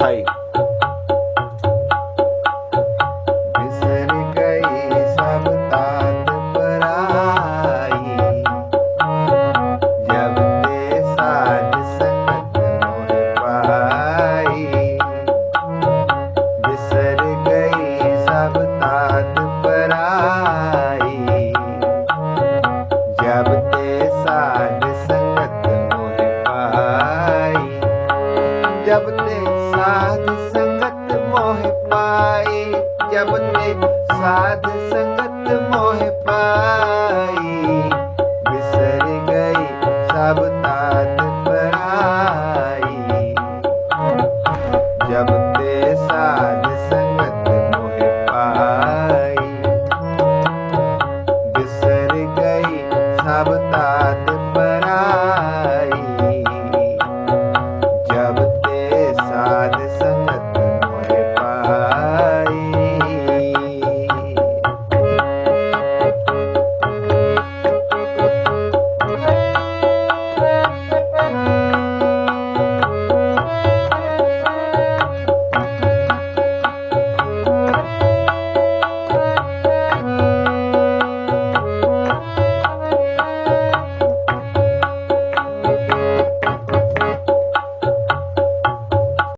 28। बिसर गई सब तात पराई, जब ते साध संगत मोह पाई। बिसर गई सब तात पराई, जब ते साध संगत मोह पाई। जब ते साध संगत मोह पाई, जब ते साध संगत मोह पाई।